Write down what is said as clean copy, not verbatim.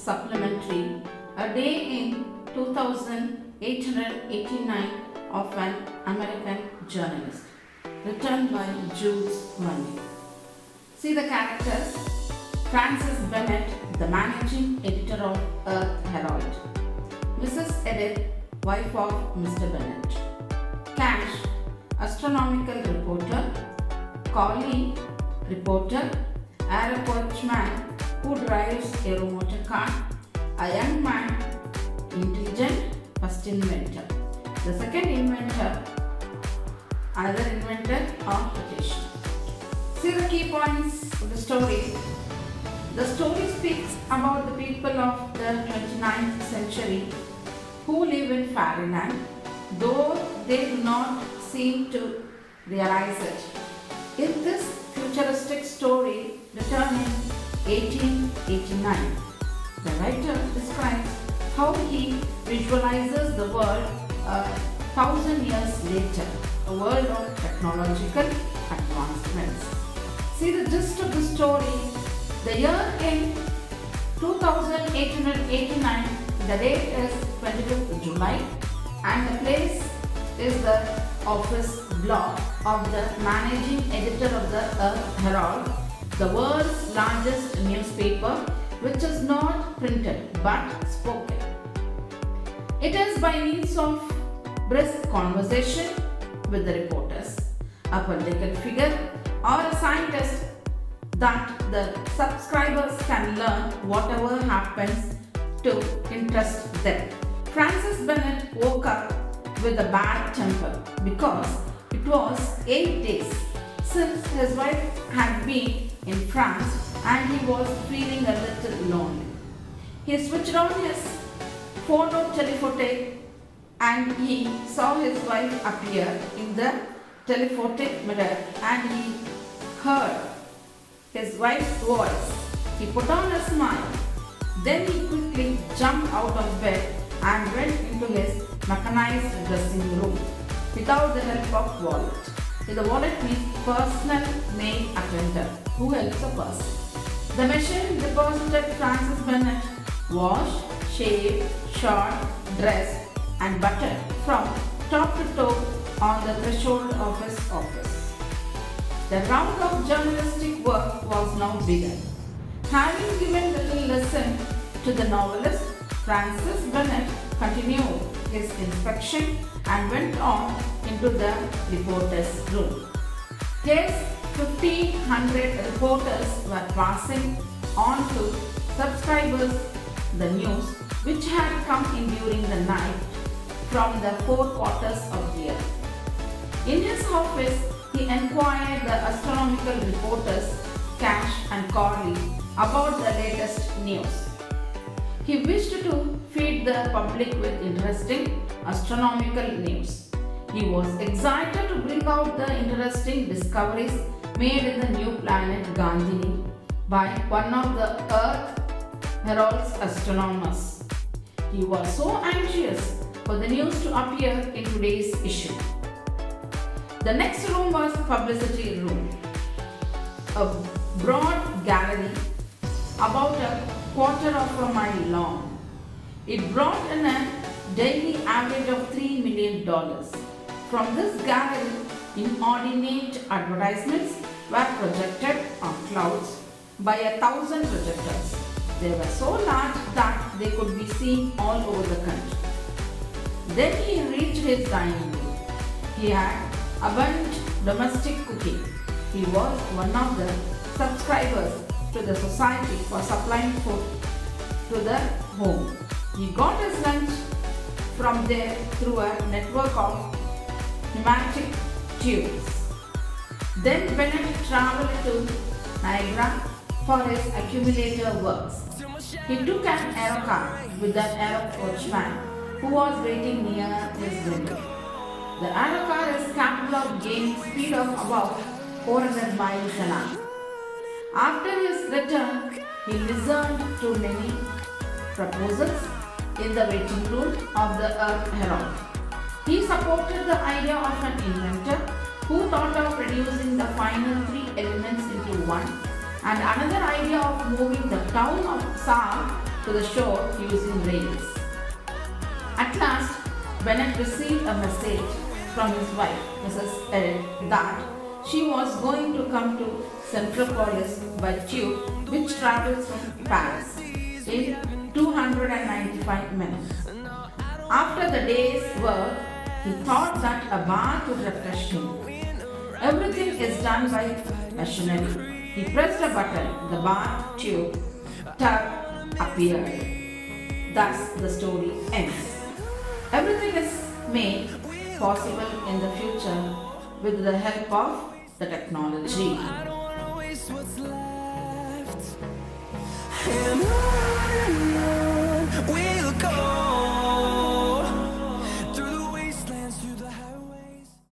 Supplementary, a day in 2889 of an American journalist, written by Jules Verne. See the characters. Frances Bennett, the managing editor of Earth Herald. Mrs. Edith, wife of Mr. Bennett. Cash, astronomical reporter. Collie, reporter. Aerocoachman who drives a motor car. A young man, intelligent, first inventor. The second inventor, another inventor of rotation. See the key points of the story. The story speaks about the people of the 29th century who live in fairyland, though they do not seem to realize it. In this futuristic story written in 1889, the writer describes how he visualizes the world 1,000 years later, a world of technological advancements. See the gist of the story. The year in 2889, the date is 25th July and the place is the office block of the managing editor of the Earth Herald, the world's largest newspaper, which is not printed but spoken. It is by means of brisk conversation with the reporters, a political figure or a scientist that the subscribers can learn whatever happens to interest them. Frances Bennett woke up with a bad temper because it was 8 days since his wife had been in France and he was feeling a little lonely. He switched on his phonotelephone and he saw his wife appear in the telephotic mirror and he heard his wife's voice. He put on a smile. Then he quickly jumped out of bed and went into his mechanized dressing room without the help of wallet. The wallet means personal maid attendant who helps a person. The machine deposited Frances Bennett washed, shaved, shod, dressed and buttered from top to toe on the threshold of his office. The round of journalistic work was now begun. Having given little lesson to the novelist, Frances Bennett continued his inspection and went on into the reporter's room. His 1,500 reporters were passing on to subscribers the news which had come in during the night from the four quarters of the earth. In his office, he inquired the astronomical reporters, Cash and Corley, about the latest news. He wished to feed the public with interesting astronomical news. He was excited to bring out the interesting discoveries made in the new planet Gandhini by one of the Earth Herald's astronomers. He was so anxious for the news to appear in today's issue. The next room was publicity room, a broad gallery about a quarter of a mile long. It brought in a daily average of $3 million. From this gallery, inordinate advertisements were projected on clouds by 1,000 projectors. They were so large that they could be seen all over the country. Then he reached his dining room. He had abundant domestic cooking. He was one of the subscribers to the Society for Supplying Food to the Home. He got his lunch from there through a network of pneumatic tubes. Then Bennett traveled to Niagara for his accumulator works. He took an aerocar with an aerocoachman who was waiting near his window. The aerocar is capable of gaining speed of about 400 miles an hour. After his return, he listened to many proposals in the waiting room of the Earth Herald. He supported the idea of an inventor who thought of reducing the final three elements into one, and another idea of moving the town of Saar to the shore using rails. At last, Bennett received a message from his wife, Mrs. Eric, that she was going to come to Centropolis by tube, which travels from Paris in 295 minutes. After the day's work, he thought that a bath would refresh him. Everything is done by machinery. He pressed a button, the bath tube tub appeared. Thus, the story ends. Everything is made possible in the future with the help of the technology. And